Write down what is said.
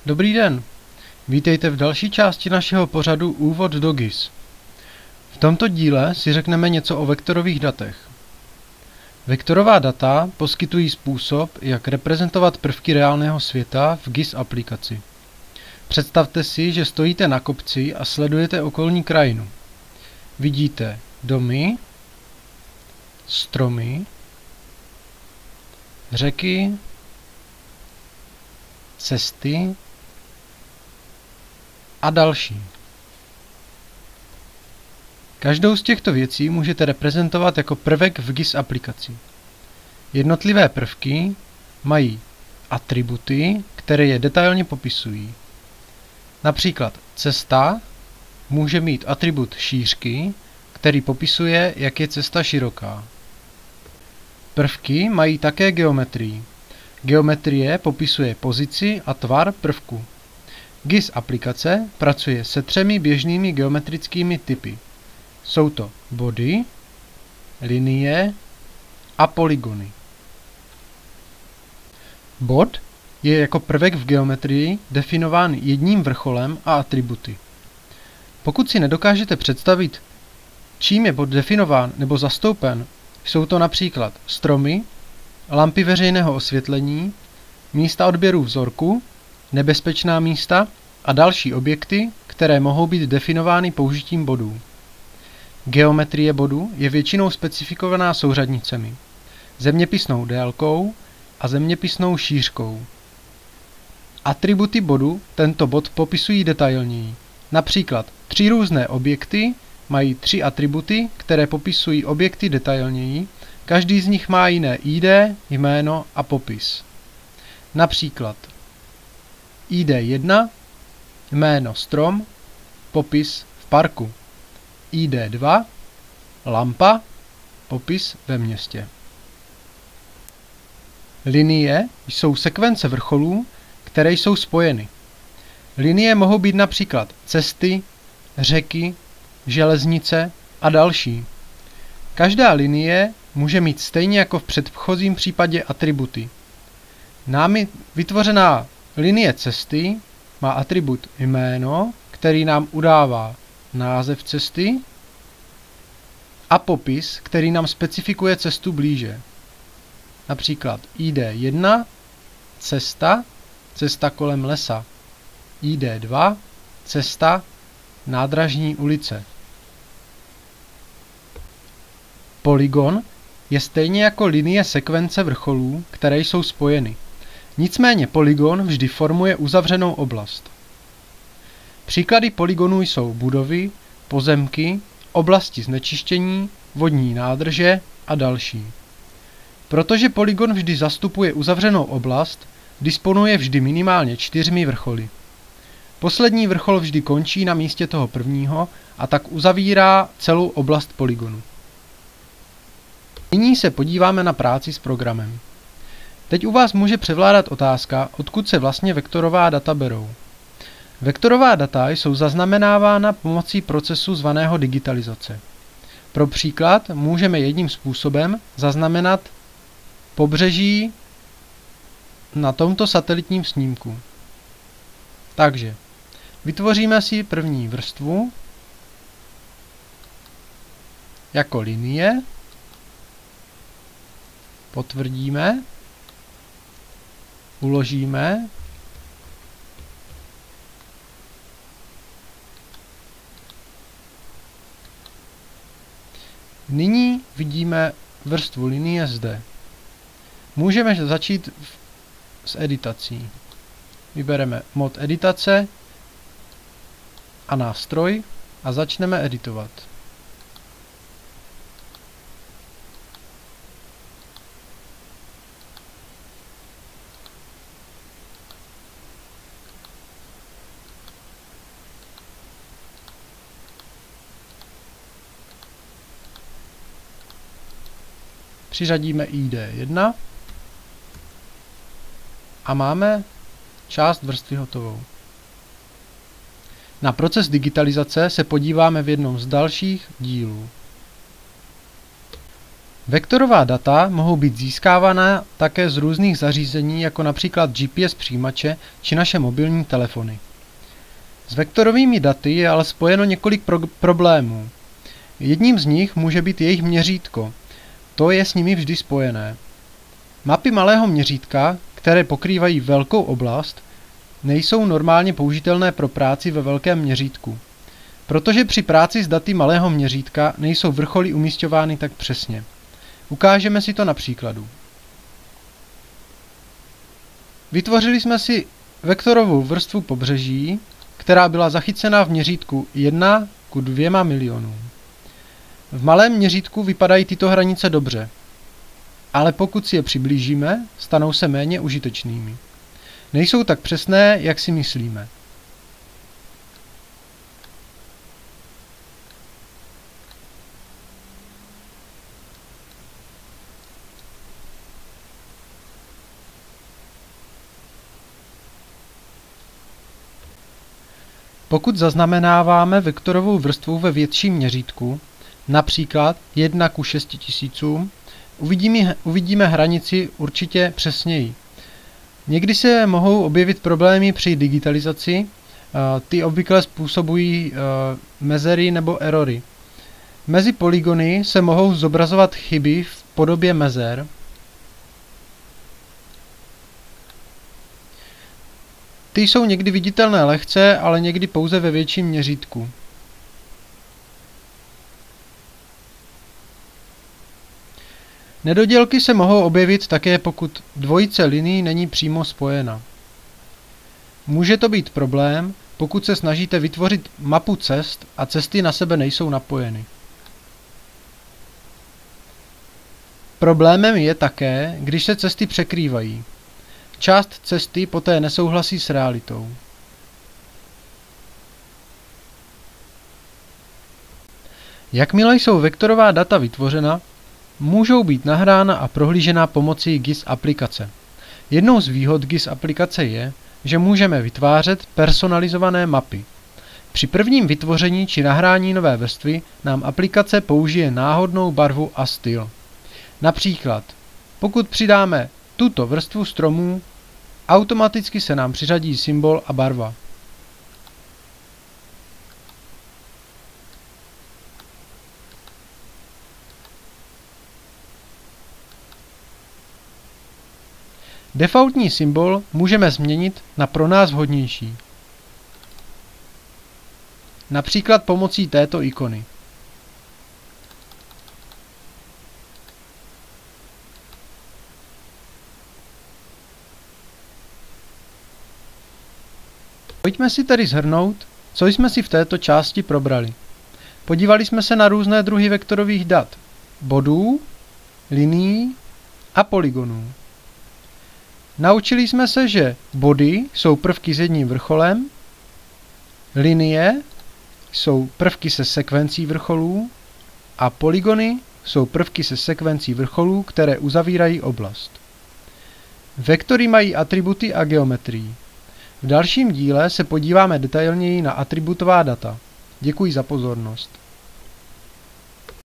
Dobrý den, vítejte v další části našeho pořadu Úvod do GIS. V tomto díle si řekneme něco o vektorových datech. Vektorová data poskytují způsob, jak reprezentovat prvky reálného světa v GIS aplikaci. Představte si, že stojíte na kopci a sledujete okolní krajinu. Vidíte domy, stromy, řeky, cesty a další. Každou z těchto věcí můžete reprezentovat jako prvek v GIS aplikaci. Jednotlivé prvky mají atributy, které je detailně popisují. Například cesta může mít atribut šířky, který popisuje, jak je cesta široká. Prvky mají také geometrii. Geometrie popisuje pozici a tvar prvku. GIS aplikace pracuje se 3 běžnými geometrickými typy. Jsou to body, linie a polygony. Bod je jako prvek v geometrii definován jedním vrcholem a atributy. Pokud si nedokážete představit, čím je bod definován nebo zastoupen, jsou to například stromy, lampy veřejného osvětlení, místa odběru vzorku, nebezpečná místa a další objekty, které mohou být definovány použitím bodů. Geometrie bodu je většinou specifikovaná souřadnicemi, zeměpisnou délkou a zeměpisnou šířkou. Atributy bodu tento bod popisují detailněji. Například 3 různé objekty mají 3 atributy, které popisují objekty detailněji. Každý z nich má jiné ID, jméno a popis. Například ID1, jméno strom, popis v parku. ID2, lampa, popis ve městě. Linie jsou sekvence vrcholů, které jsou spojeny. Linie mohou být například cesty, řeky, železnice a další. Každá linie může mít stejně jako v předchozím případě atributy. Námi vytvořená linie cesty má atribut jméno, který nám udává název cesty a popis, který nám specifikuje cestu blíže. Například ID1, cesta, cesta kolem lesa. ID2, cesta, nádražní ulice. Polygon je stejně jako linie sekvence vrcholů, které jsou spojeny. Nicméně polygon vždy formuje uzavřenou oblast. Příklady polygonů jsou budovy, pozemky, oblasti znečištění, vodní nádrže a další. Protože polygon vždy zastupuje uzavřenou oblast, disponuje vždy minimálně 4 vrcholy. Poslední vrchol vždy končí na místě toho prvního a tak uzavírá celou oblast polygonu. Nyní se podíváme na práci s programem. Teď u vás může převládat otázka, odkud se vlastně vektorová data berou. Vektorová data jsou zaznamenávána pomocí procesu zvaného digitalizace. Pro příklad můžeme jedním způsobem zaznamenat pobřeží na tomto satelitním snímku. Takže vytvoříme si první vrstvu jako linie, potvrdíme, uložíme, nyní vidíme vrstvu linie zde. Můžeme začít s editací. Vybereme mod editace a nástroj a začneme editovat. Přiřadíme ID1 a máme část vrstvy hotovou. Na proces digitalizace se podíváme v jednom z dalších dílů. Vektorová data mohou být získávána také z různých zařízení, jako například GPS přijímače či naše mobilní telefony. S vektorovými daty je ale spojeno několik problémů. Jedním z nich může být jejich měřítko. To je s nimi vždy spojené. Mapy malého měřítka, které pokrývají velkou oblast, nejsou normálně použitelné pro práci ve velkém měřítku, protože při práci s daty malého měřítka nejsou vrcholy umísťovány tak přesně. Ukážeme si to na příkladu. Vytvořili jsme si vektorovou vrstvu pobřeží, která byla zachycena v měřítku 1:2 milionů. V malém měřítku vypadají tyto hranice dobře, ale pokud si je přiblížíme, stanou se méně užitečnými. Nejsou tak přesné, jak si myslíme. Pokud zaznamenáváme vektorovou vrstvu ve větším měřítku, například 1:6000, uvidíme hranici určitě přesněji. Někdy se mohou objevit problémy při digitalizaci, ty obvykle způsobují mezery nebo erory. Mezi polygony se mohou zobrazovat chyby v podobě mezer. Ty jsou někdy viditelné lehce, ale někdy pouze ve větším měřítku. Nedodělky se mohou objevit také, pokud dvojice linií není přímo spojena. Může to být problém, pokud se snažíte vytvořit mapu cest a cesty na sebe nejsou napojeny. Problémem je také, když se cesty překrývají. Část cesty poté nesouhlasí s realitou. Jakmile jsou vektorová data vytvořena, můžou být nahrána a prohlížena pomocí GIS aplikace. Jednou z výhod GIS aplikace je, že můžeme vytvářet personalizované mapy. Při prvním vytvoření či nahrání nové vrstvy nám aplikace použije náhodnou barvu a styl. Například, pokud přidáme tuto vrstvu stromů, automaticky se nám přiřadí symbol a barva. Defaultní symbol můžeme změnit na pro nás vhodnější. Například pomocí této ikony. Pojďme si tedy shrnout, co jsme si v této části probrali. Podívali jsme se na různé druhy vektorových dat, bodů, linií a polygonů. Naučili jsme se, že body jsou prvky s jedním vrcholem, linie jsou prvky se sekvencí vrcholů a polygony jsou prvky se sekvencí vrcholů, které uzavírají oblast. Vektory mají atributy a geometrii. V dalším díle se podíváme detailněji na atributová data. Děkuji za pozornost.